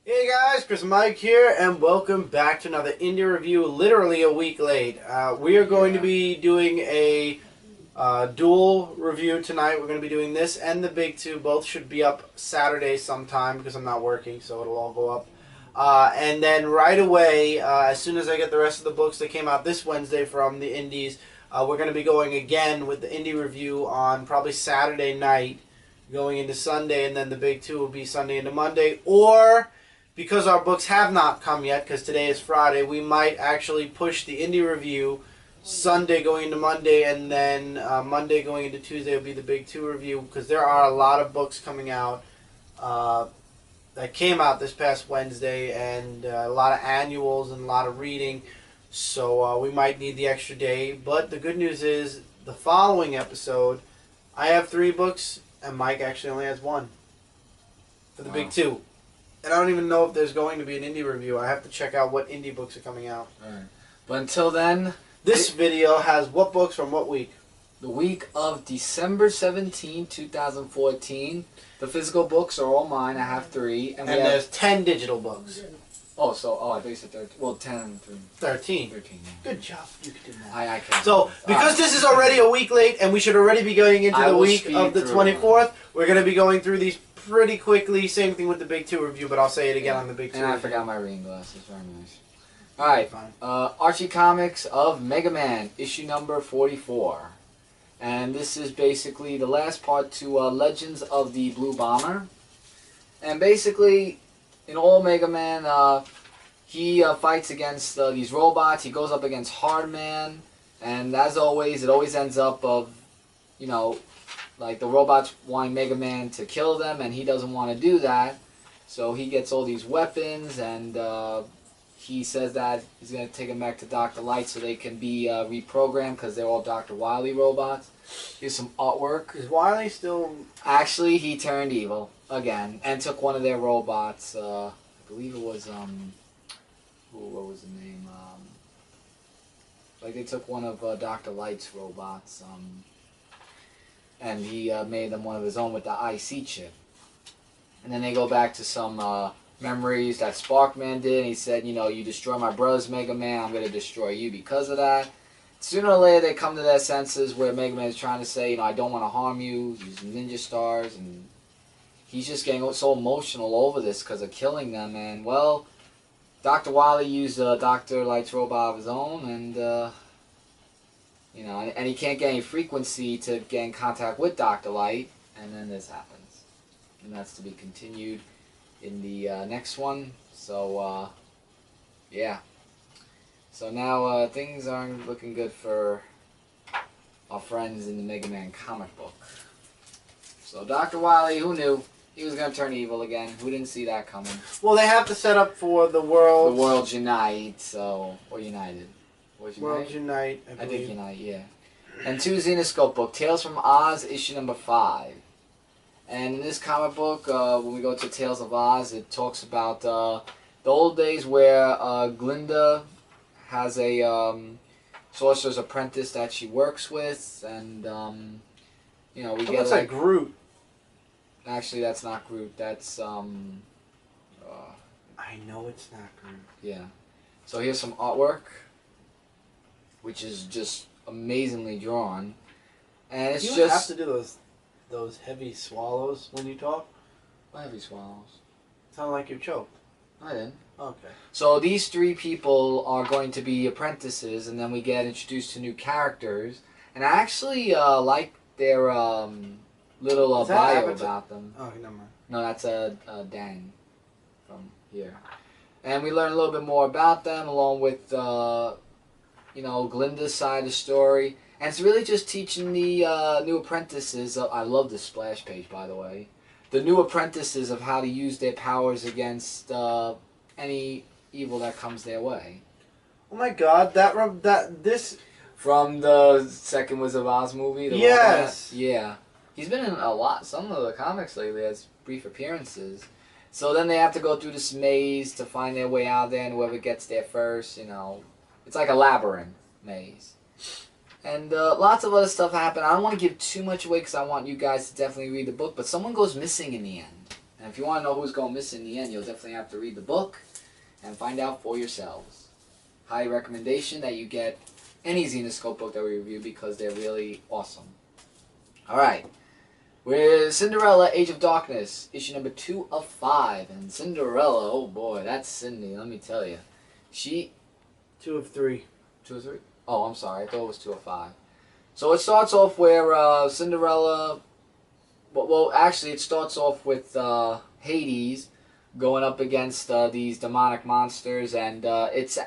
Hey guys, Chris and Mike here, and welcome back to another indie review, literally a week late. We are going to be doing a dual review tonight. We're going to be doing this and the big two. Both should be up Saturday sometime because I'm not working, so it'll all go up. And then right away, as soon as I get the rest of the books that came out this Wednesday from the indies, we're going to be going again with the indie review on probably Saturday night, going into Sunday, and then the big two will be Sunday into Monday. Or, because our books have not come yet, because today is Friday, we might actually push the indie review Sunday going into Monday, and then Monday going into Tuesday will be the big two review, because there are a lot of books coming out that came out this past Wednesday, and a lot of annuals and a lot of reading, so we might need the extra day. But the good news is, the following episode, I have 3 books, and Mike actually only has 1 for the big two. And I don't even know if there's going to be an indie review. I have to check out what indie books are coming out. Alright. But until then, this video has what books from what week? The week of December 17, 2014. The physical books are all mine. I have 3. And there's 10 digital books. I thought you said 13. Well, 10 and 3. 13. 13, yeah. Good job. You can do that. I can. So, because this is already a week late, and we should already be going into the week of the 24th, we're going to be going through these pretty quickly. Same thing with the big 2 review, but I'll say it again on the big 2 And review. I forgot my reading glasses. Very nice. Alright. Archie Comics of Mega Man, issue number 44. And this is basically the last part to Legends of the Blue Bomber. And basically, in all Mega Man, he fights against these robots. He goes up against Hardman. And as always, it always ends up like the robots wanting Mega Man to kill them, and he doesn't want to do that. So he gets all these weapons, and he says that he's going to take them back to Dr. Light so they can be reprogrammed, because they're all Dr. Wily robots. Here's some artwork. Is Wily still... Actually, he turned evil again and took one of their robots. I believe it was, what was the name? Like they took one of Dr. Light's robots, and he made them one of his own with the IC chip. And then they go back to some memories that Sparkman did, and he said, you destroy my brother's Mega Man, I'm going to destroy you because of that. Sooner or later they come to their senses where Mega Man is trying to say, I don't want to harm you, use ninja stars, and he's just getting so emotional over this because of killing them. And, well, Dr. Wily used Dr. Light's robot of his own, and, and he can't get any frequency to get in contact with Dr. Light, and then this happens. And that's to be continued in the next one. So, yeah. So now things aren't looking good for our friends in the Mega Man comic book. So Dr. Wily, who knew? He was going to turn evil again. Who didn't see that coming? Well, they have to set up for the world... The World Unite, so... Or United. World Unite, I think Unite, yeah. And 2 Zenoscope book, Tales from Oz, issue number 5. And in this comic book, when we go to Tales of Oz, it talks about the old days where Glinda has a sorcerer's apprentice that she works with, and we get looks like Groot. Actually, that's not Groot. That's I know it's not Groot. Yeah. So here's some artwork, which is just amazingly drawn, and it's you have to do those heavy swallows when you talk. What heavy swallows? Sound like you choked. I didn't. Okay. So these 3 people are going to be apprentices, and then we get introduced to new characters. And I actually like their little bio about them. Oh, never mind. No, that's Dan from here. And we learn a little bit more about them, along with Glinda's side of the story. And it's really just teaching the new apprentices. I love this splash page, by the way. The new apprentices of how to use their powers against any evil that comes their way. Oh my God! This from the second Wizard of Oz movie. Yes. Yeah. He's been in some of the comics lately as brief appearances. So then they have to go through this maze to find their way out there, and whoever gets there first, it's like a labyrinth maze. And lots of other stuff happen. I don't want to give too much away because I want you guys to definitely read the book, but someone goes missing in the end. And if you want to know who's going missing in the end, you'll definitely have to read the book and find out for yourselves. High recommendation that you get any Xenoscope book that we review because they're really awesome. Alright. With Cinderella, Age of Darkness, issue number 2 of 5. And Cinderella, oh boy, that's Cindy, let me tell you. She... 2 of 3. 2 of 3? Oh, I'm sorry, I thought it was 2 of 5. So it starts off where Cinderella... Well, actually, it starts off with Hades going up against these demonic monsters. And it's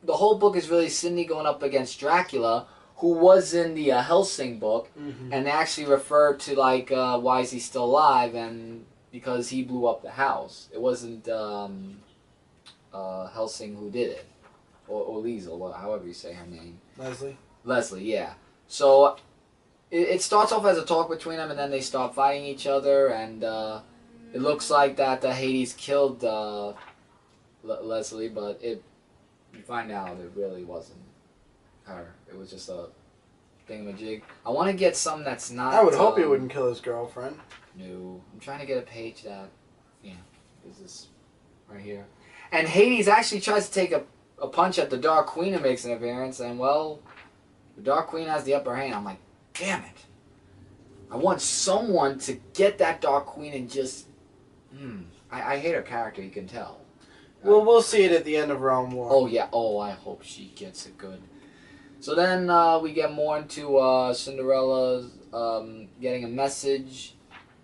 the whole book is really Cindy going up against Dracula, who was in the Helsing book, and they actually referred to, like, why is he still alive, and because he blew up the house. It wasn't Helsing who did it, or Liesel, however you say her name. Leslie? Leslie, yeah. So, it starts off as a talk between them, and then they start fighting each other, and it looks like that Hades killed Leslie, but you find out it really wasn't her. It was just a thingamajig. I want to get something that's not... I would hope he wouldn't kill his girlfriend. No. I'm trying to get a page that, is this right here. And Hades actually tries to take a punch at the Dark Queen who makes an appearance, and, well, the Dark Queen has the upper hand. I'm like, damn it. I want someone to get that Dark Queen and just... I hate her character, you can tell. Well, we'll see it at the end of Realm War. Oh, yeah. Oh, I hope she gets it good. So then we get more into Cinderella getting a message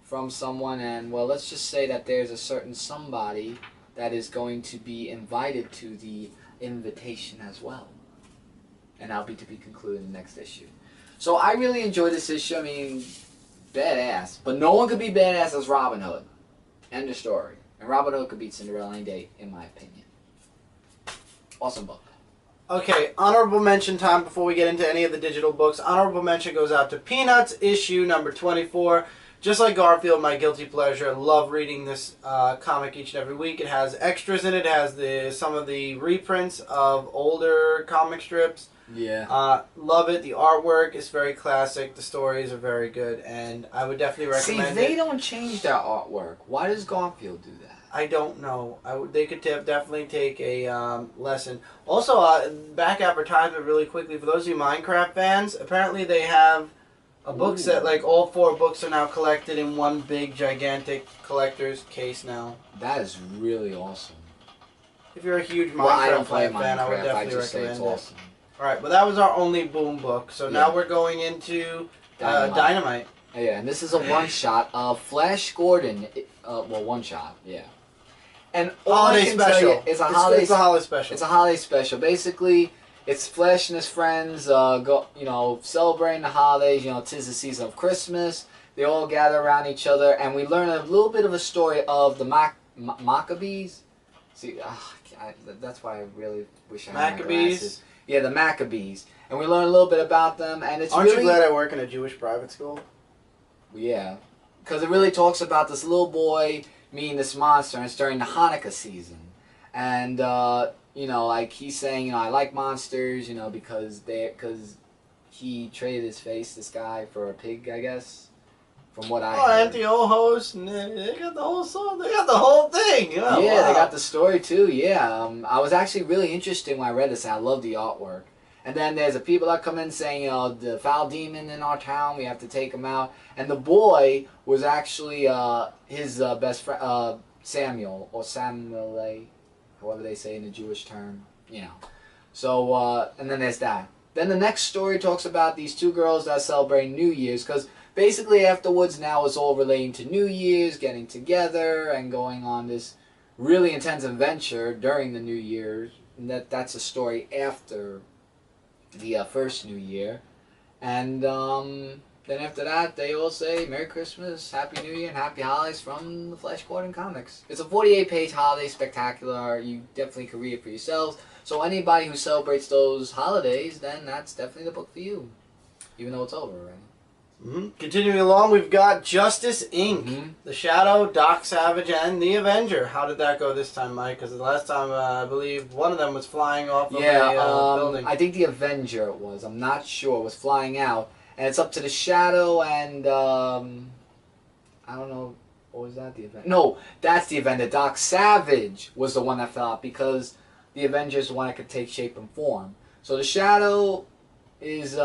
from someone. And, well, let's just say that there's a certain somebody that is going to be invited to the invitation as well. And that'll be to be concluded in the next issue. So I really enjoyed this issue. I mean, badass. But no one could be badass as Robin Hood. End of story. And Robin Hood could beat Cinderella any day, in my opinion. Awesome book. Okay, honorable mention time before we get into any of the digital books. Honorable mention goes out to Peanuts, issue number 24. Just like Garfield, my guilty pleasure. I love reading this comic each and every week. It has extras in it. It has some of the reprints of older comic strips. Yeah. Love it. The artwork is very classic. The stories are very good. And I would definitely recommend it. See, they don't change their artwork. Why does Garfield do that? I don't know. They could definitely take a lesson. Also, back advertisement really quickly. For those of you Minecraft fans, apparently they have a book set. Like, all 4 books are now collected in one big, gigantic collector's case now. That is really awesome. If you're a huge Minecraft fan, I would definitely I just say recommend it's it. awesome. Alright, well that was our only Boom book. So now we're going into Dynamite. Yeah, and this is a one-shot of Flash Gordon. Well, one-shot, yeah. And holiday special. It's a holiday special. It's a holiday special. Basically, it's Flash and his friends celebrating the holidays. 'Tis the season of Christmas. They all gather around each other, and we learn a little bit of a story of the Maccabees. See, that's why I really wish I had my glasses. Yeah, the Maccabees. And we learn a little bit about them, and it's Aren't you glad I work in a Jewish private school? Yeah, because it really talks about this little boy meeting this monster, and it's during the Hanukkah season. And, like he's saying, I like monsters, because he traded his face, this guy, for a pig, I guess. From what I heard. Empty old host, and they got the whole song, they got the whole thing. Oh, yeah, wow. They got the story too, yeah. I was actually really interested when I read this, and I love the artwork. And then there's the people that come in saying, the foul demon in our town, we have to take him out. And the boy was actually his best friend, Samuel, or Samuel, however they say in the Jewish term, So, and then there's that. Then the next story talks about these 2 girls that celebrate New Year's, because basically afterwards now it's all relating to New Year's, getting together, and going on this really intense adventure during the New Year's. And that's a story after the first New Year. And then after that, they all say Merry Christmas, Happy New Year, and Happy Holidays from the Flash Gordon comics. It's a 48-page holiday spectacular. You definitely can read it for yourselves. So anybody who celebrates those holidays, then that's definitely the book for you. Even though it's over already. Continuing along, we've got Justice Inc. The Shadow, Doc Savage, and the Avenger. How did that go this time, Mike? Because the last time, I believe one of them was flying off of a building. I think the Avenger it was. I'm not sure. It was flying out. And it's up to the Shadow and, I don't know, Or was that the Avenger? No, that's the Avenger. Doc Savage was the one that fell out because the Avenger is the one that could take shape and form. So the Shadow is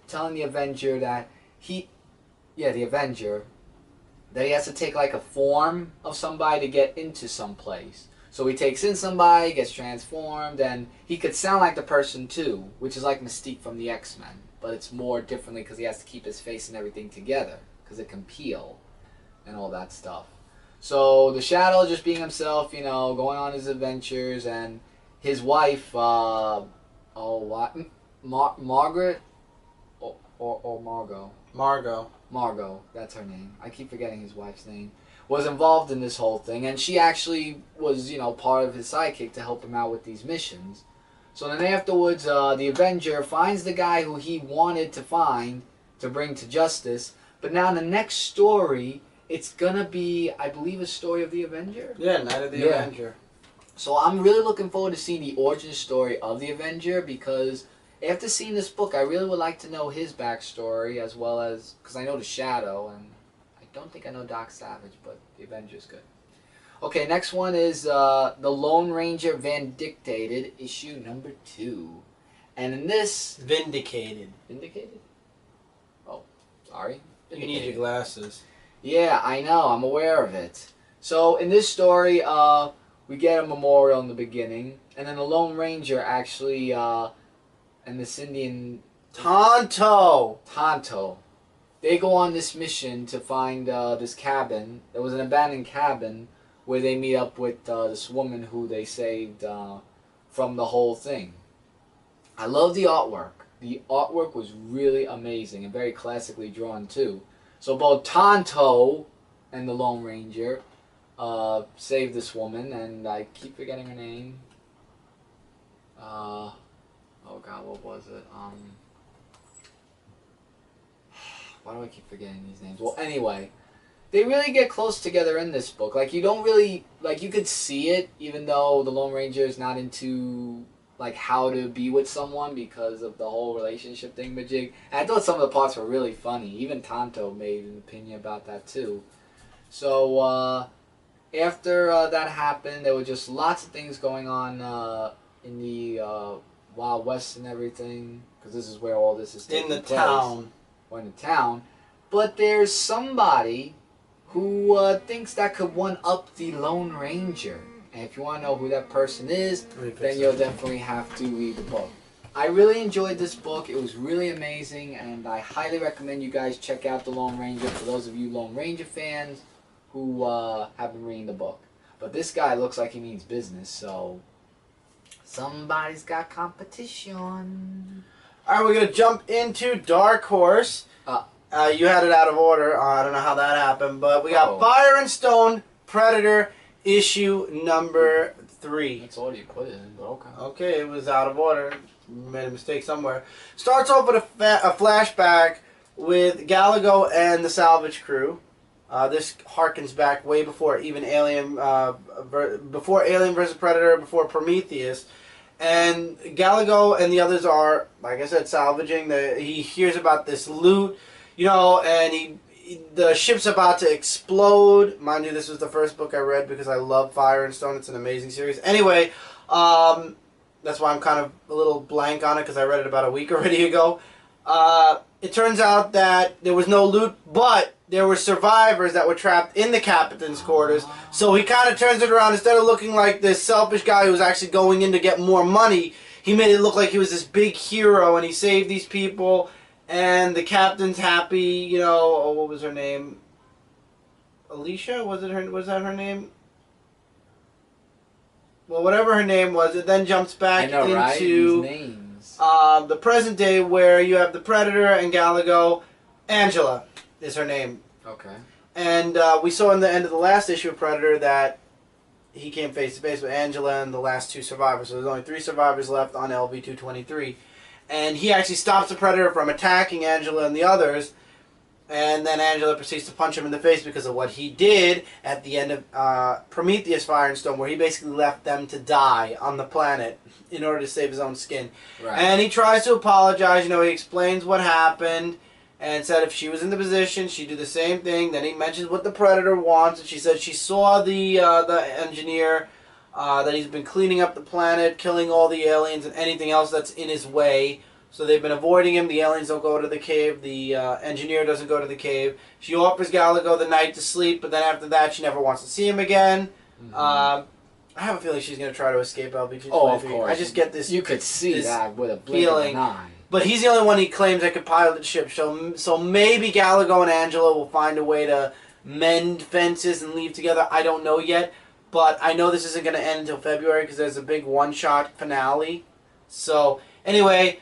telling the Avenger that the Avenger, that he has to take like a form of somebody to get into some place. So he takes in somebody, gets transformed, and he could sound like the person too, which is like Mystique from the X-Men. But it's more differently because he has to keep his face and everything together because it can peel and all that stuff. So the Shadow just being himself, you know, going on his adventures, and his wife, Margaret or Margot. Margot, that's her name. I keep forgetting his wife's name. Was involved in this whole thing, and she actually was, you know, part of his sidekick to help him out with these missions. So then afterwards, the Avenger finds the guy who he wanted to find to bring to justice. But now in the next story, it's gonna be, I believe, a story of the Avenger. Yeah, Night of the Avenger. So I'm really looking forward to seeing the origin story of the Avenger, because after seeing this book, I really would like to know his backstory, as well as, because I know the Shadow, and I don't think I know Doc Savage, but the Avenger's good. Okay, next one is the Lone Ranger Vindicated, issue number 2. And in this... Vindicated. Vindicated? Oh, sorry. You need your glasses. Yeah, I know. I'm aware of it. So in this story, we get a memorial in the beginning, and then the Lone Ranger actually, and this Indian... Tonto! They go on this mission to find this cabin. It was an abandoned cabin where they meet up with this woman who they saved from the whole thing. I love the artwork. The artwork was really amazing and very classically drawn too. So both Tonto and the Lone Ranger saved this woman, and I keep forgetting her name. Oh God, what was it? Why do I keep forgetting these names? Well, anyway, they really get close together in this book. Like, you don't really, like, you could see it, even though the Lone Ranger is not into, like, how to be with someone because of the whole relationship thingamajig. And I thought some of the parts were really funny. Even Tonto made an opinion about that, too. So, after that happened, there were just lots of things going on in the Wild West and everything, because this is where all this is taking place. Or in the town. But there's somebody who thinks that could one-up the Lone Ranger. And if you want to know who that person is, then you'll definitely have to read the book. I really enjoyed this book. It was really amazing, and I highly recommend you guys check out The Lone Ranger for those of you Lone Ranger fans who have been reading the book. But this guy looks like he means business, so somebody's got competition. Alright, we're going to jump into Dark Horse. You had it out of order. I don't know how that happened, but we got Fire and Stone Predator issue number 3. That's all you put in, but okay. Okay, it was out of order. Made a mistake somewhere. Starts off with a flashback with Galago and the salvage crew. This harkens back way before even Alien vs. Predator, before Prometheus. And Galago and the others are, like I said, salvaging. He hears about this loot, you know, and the ship's about to explode. Mind you, this was the first book I read because I love Fire and Stone. It's an amazing series. Anyway, that's why I'm kind of a little blank on it, because I read it about a week already ago. It turns out that there was no loot, but there were survivors that were trapped in the captain's quarters. So he kind of turns it around. Instead of looking like this selfish guy who was actually going in to get more money, he made it look like he was this big hero, and he saved these people. And the captain's happy, you know. Oh, what was her name? Alicia? Was that her name? Well, whatever her name was, it then jumps back into right? These names. The present day, where you have the Predator and Galago. Angela is her name. Okay. And we saw in the end of the last issue of Predator that he came face to face with Angela and the last 2 survivors. So there's only 3 survivors left on LV-223. And he actually stops the Predator from attacking Angela and the others. And then Angela proceeds to punch him in the face because of what he did at the end of Prometheus Fire and Stone, where he basically left them to die on the planet in order to save his own skin. Right. And he tries to apologize. You know, he explains what happened. and said if she was in the position, she'd do the same thing. Then he mentions what the Predator wants, and she said she saw the engineer, that he's been cleaning up the planet, killing all the aliens and anything else that's in his way. So they've been avoiding him. The aliens don't go to the cave. The engineer doesn't go to the cave. She offers Galago the night to sleep, but then after that, she never wants to see him again. I have a feeling she's going to try to escape LBG. Oh, of course. I just get this. You could see that with a blink feeling. of an eye. But he's the only one he claims that could pilot the ship. So maybe Galago and Angela will find a way to mend fences and leave together. I don't know yet. But I know this isn't going to end until February because there's a big one-shot finale. So anyway,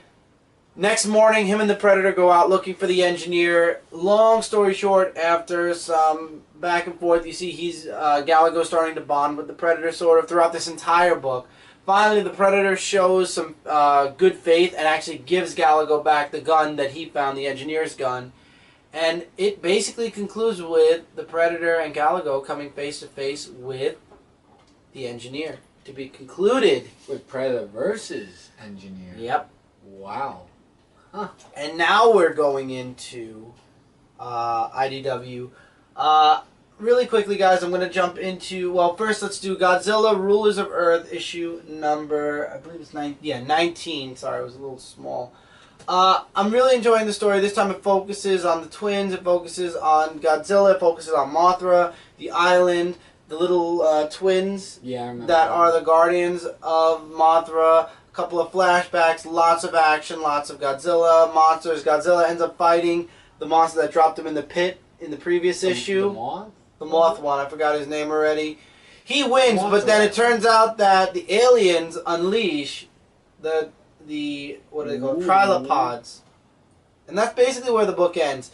next morning, him and the Predator go out looking for the engineer. Long story short, after some back and forth, you see Galago starting to bond with the Predator sort of throughout this entire book. Finally, the Predator shows some good faith and actually gives Galago back the gun that he found, the engineer's gun. And it basically concludes with the Predator and Galago coming face to face with the engineer. To be concluded. With Predator versus engineer. Yep. Wow. Huh. And now we're going into IDW. Really quickly, guys, I'm going to jump into... Well, first let's do Godzilla Rulers of Earth, issue number... I believe it's 19. Sorry, it was a little small. I'm really enjoying the story. This time it focuses on the twins. It focuses on Godzilla. It focuses on Mothra, the island, the little twins that are the guardians of Mothra. A couple of flashbacks, lots of action, lots of Godzilla monsters. Godzilla ends up fighting the monster that dropped him in the pit in the previous issue. The Moth? The Moth one. I forgot his name already. He wins, but then it turns out that the aliens unleash the what do they call it? Trilopods. And that's basically where the book ends.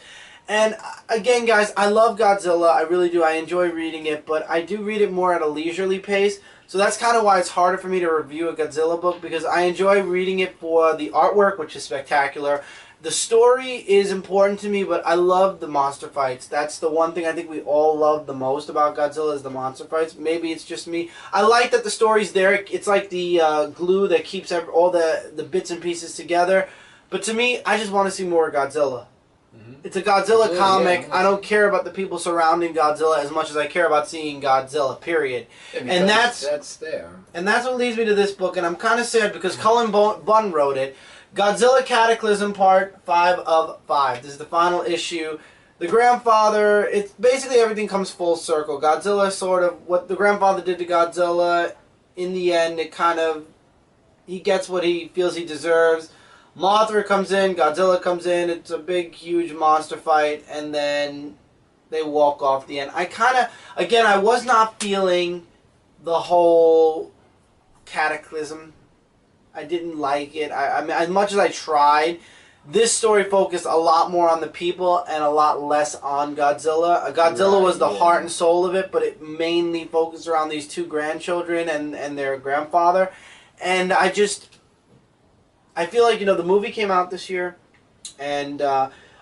And again, guys, I love Godzilla. I really do. I enjoy reading it, but I do read it more at a leisurely pace. So that's kind of why it's harder for me to review a Godzilla book, because I enjoy reading it for the artwork, which is spectacular. The story is important to me, but I love the monster fights. That's the one thing I think we all love the most about Godzilla is the monster fights. Maybe it's just me. I like that the story's there. It's like the glue that keeps all the bits and pieces together. But to me, I just want to see more Godzilla. It's a Godzilla comic. Yeah, I don't care about the people surrounding Godzilla as much as I care about seeing Godzilla, period. Yeah, and that's there. And that's what leads me to this book, and I'm kind of sad because Cullen Bunn wrote it. Godzilla Cataclysm Part 5 of 5. This is the final issue. The grandfather, it's basically everything comes full circle. Godzilla sort of, what the grandfather did to Godzilla, in the end, it kind of, he gets what he feels he deserves. Mothra comes in, Godzilla comes in, it's a big, huge monster fight, and then they walk off the end. I kind of, again, I was not feeling the whole Cataclysm. I didn't like it. I mean, as much as I tried, this story focused a lot more on the people and a lot less on Godzilla. Godzilla was the heart and soul of it, but it mainly focused around these two grandchildren and their grandfather. And I feel like, the movie came out this year, and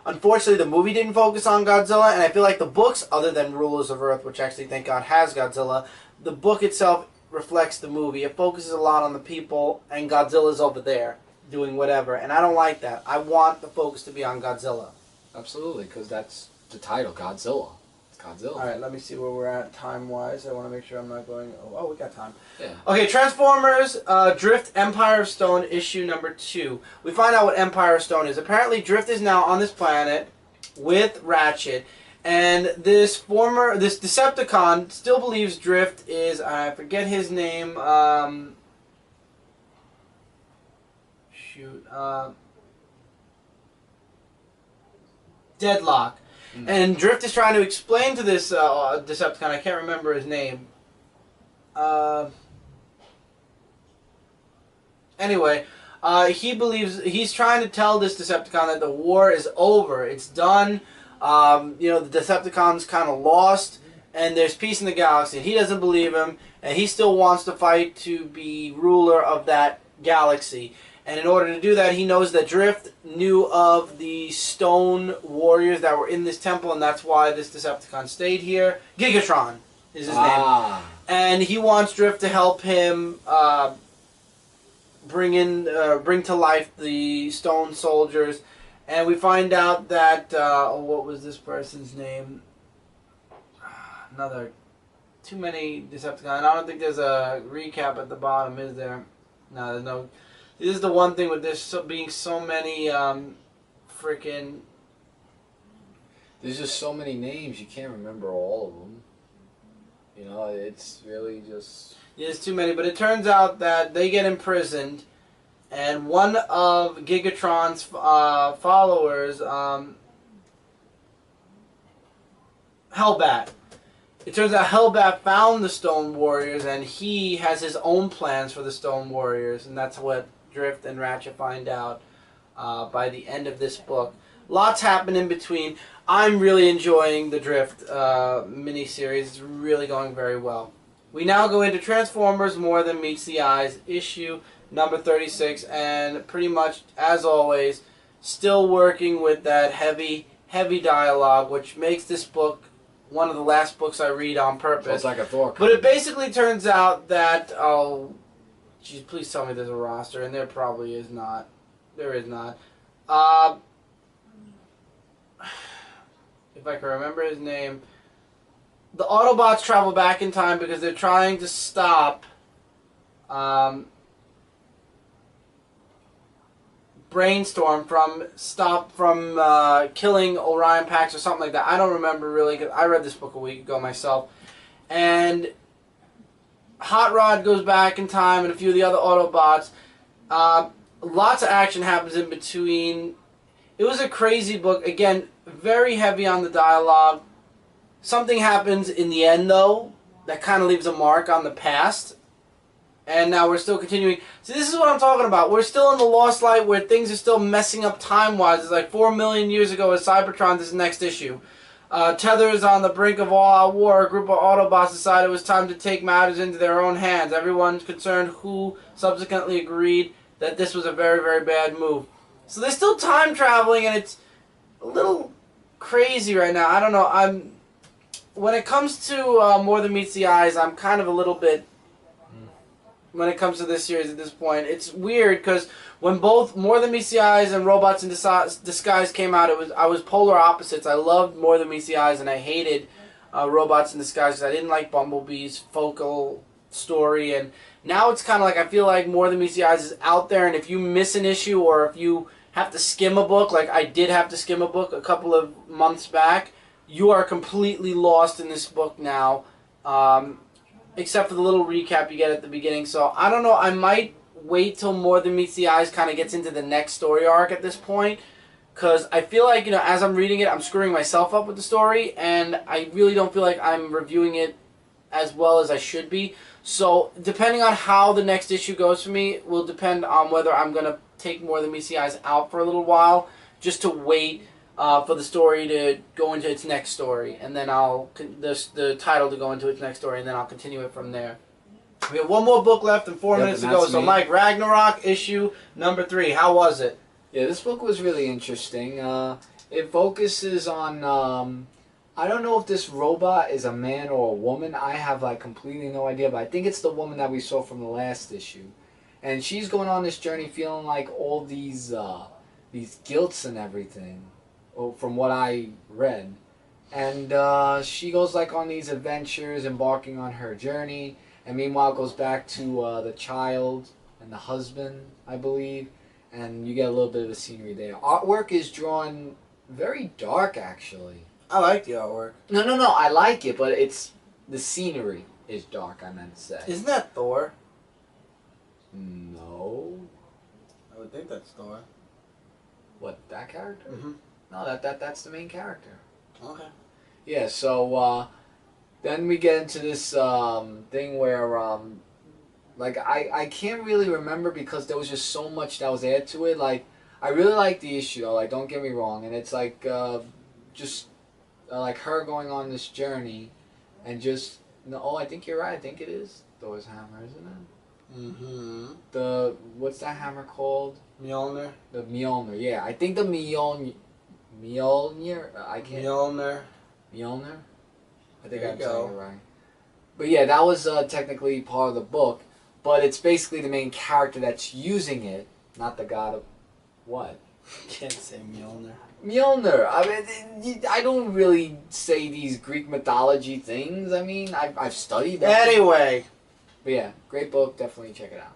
unfortunately the movie didn't focus on Godzilla, and I feel like the books, other than Rulers of Earth, which actually, thank God, has Godzilla, the book itself reflects the movie. It focuses a lot on the people, and Godzilla's over there doing whatever, and I don't like that. I want the focus to be on Godzilla. Absolutely, because that's the title, Godzilla. It's Godzilla. Alright, let me see where we're at time-wise. I want to make sure I'm not going... Oh, we got time. Yeah. Okay, Transformers Drift Empire of Stone, issue number 2. We find out what Empire of Stone is. Apparently, Drift is now on this planet with Ratchet, and this Decepticon still believes Drift is, I forget his name, Deadlock. And Drift is trying to explain to this Decepticon, I can't remember his name. Anyway, he believes, he's trying to tell this Decepticon that the war is over, it's done. The Decepticons kind of lost, and there's peace in the galaxy. And he doesn't believe him, and he still wants to fight to be ruler of that galaxy. And in order to do that, he knows that Drift knew of the stone warriors that were in this temple, and that's why this Decepticon stayed here. Gigatron is his name. And he wants Drift to help him bring to life the stone soldiers. And we find out that, what was this person's name? Another, too many Decepticons. I don't think there's a recap at the bottom, is there? No, there's no. This is the one thing with this being so many freaking. There's just so many names, you can't remember all of them. You know, it's really just... Yeah, there's too many, but it turns out that they get imprisoned, and one of Gigatron's followers, Hellbat. It turns out Hellbat found the Stone Warriors, and he has his own plans for the Stone Warriors, and that's what Drift and Ratchet find out by the end of this book. Lots happen in between. I'm really enjoying the Drift miniseries. It's really going very well. We now go into Transformers More Than Meets the Eyes, issue number 36, and pretty much, as always, still working with that heavy dialogue, which makes this book one of the last books I read on purpose. So it's like a Thor comic. But it basically turns out that, oh, geez, please tell me there's a roster, and there probably is not. There is not. If I can remember his name, the Autobots travel back in time because they're trying to stop Brainstorm from killing Orion Pax or something like that. I don't remember really, because I read this book a week ago myself. And Hot Rod goes back in time, and a few of the other Autobots. Lots of action happens in between. It was a crazy book. Again, very heavy on the dialogue. Something happens in the end, though, that kind of leaves a mark on the past. And now we're still continuing. See, this is what I'm talking about. We're still in the Lost Light where things are still messing up time-wise. It's like 4 million years ago as Cybertron, this is next issue. Tether is on the brink of all-out war. A group of Autobots decided it was time to take matters into their own hands. Everyone concerned who subsequently agreed that this was a very, very bad move. So they're still time traveling, and it's a little crazy right now. I don't know. When it comes to More Than Meets the Eyes, I'm kind of a little bit. When it comes to this series at this point, it's weird because when both More Than Meets the Eyes and Robots in Disguise came out, I was polar opposites. I loved More Than Meets the Eyes, and I hated Robots in Disguise because I didn't like Bumblebee's focal story. And now it's kind of like I feel like More Than Meets the Eyes is out there, and if you miss an issue or if you have to skim a book, like I did have to skim a book a couple of months back, you are completely lost in this book now. Except for the little recap you get at the beginning. So, I don't know, I might wait till More Than Meets the Eyes kind of gets into the next story arc at this point. Because I feel like, you know, as I'm reading it, I'm screwing myself up with the story. And I really don't feel like I'm reviewing it as well as I should be. So, depending on how the next issue goes for me, will depend on whether I'm going to take More Than Meets the Eyes out for a little while. Just to wait for the story to go into its next story, and then the title to go into its next story, and then I'll continue it from there. We have one more book left and 4 minutes to go. So, Mike, Ragnarok issue number 3. How was it? Yeah, this book was really interesting. It focuses on I don't know if this robot is a man or a woman. I have like completely no idea, but I think it's the woman that we saw from the last issue, and she's going on this journey feeling like all these guilts and everything. From what I read, and she goes like on these adventures, embarking on her journey, and meanwhile goes back to the child and the husband, I believe, and you get a little bit of the scenery there. Artwork is drawn very dark, actually. I like the artwork. No, I like it, but it's the scenery is dark, I meant to say. Isn't that Thor? No. I would think that's Thor. What, that character? Mm-hmm. No, that's the main character. Okay. Yeah, so then we get into this thing where like I can't really remember because there was just so much that was added to it. Like I really like the issue though, like don't get me wrong, and it's like just like her going on this journey and just I think you're right. I think it is Thor's hammer, isn't it? Mm-hmm. What's that hammer called? Mjolnir. The Mjolnir, yeah. I think the Mjolnir. I can't. Mjolnir. I think I'm saying it right. But yeah, that was technically part of the book, but it's basically the main character that's using it, not the god of what? Can't say Mjolnir. Mjolnir. I mean, I don't really say these Greek mythology things. I mean, I've studied them. Anyway. But yeah, great book. Definitely check it out.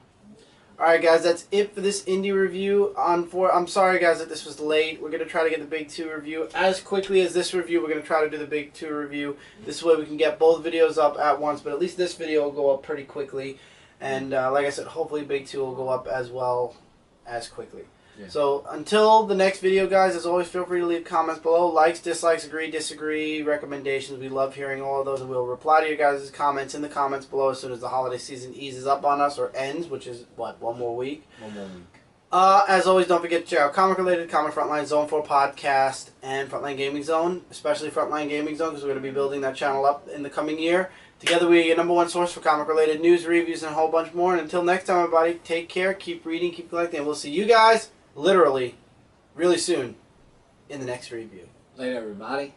Alright guys, that's it for this indie review. I'm sorry guys that this was late. We're going to try to get the Big 2 review as quickly as this review. We're going to try to do the Big 2 review. This way we can get both videos up at once, but at least this video will go up pretty quickly. And like I said, hopefully Big 2 will go up as well as quickly. Yeah. So until the next video, guys, as always, feel free to leave comments below. Likes, dislikes, agree, disagree, recommendations. We love hearing all of those, and we'll reply to your guys' comments in the comments below as soon as the holiday season eases up on us or ends, which is, what, one more week? One more week. As always, don't forget to check out Comic Related, Comic Frontline, Zone 4 Podcast, and Frontline Gaming Zone, especially Frontline Gaming Zone, because we're going to be building that channel up in the coming year. Together, we are your #1 source for comic-related news, reviews, and a whole bunch more. And until next time, everybody, take care, keep reading, keep collecting, and we'll see you guys, literally, really soon, in the next review. Later, everybody.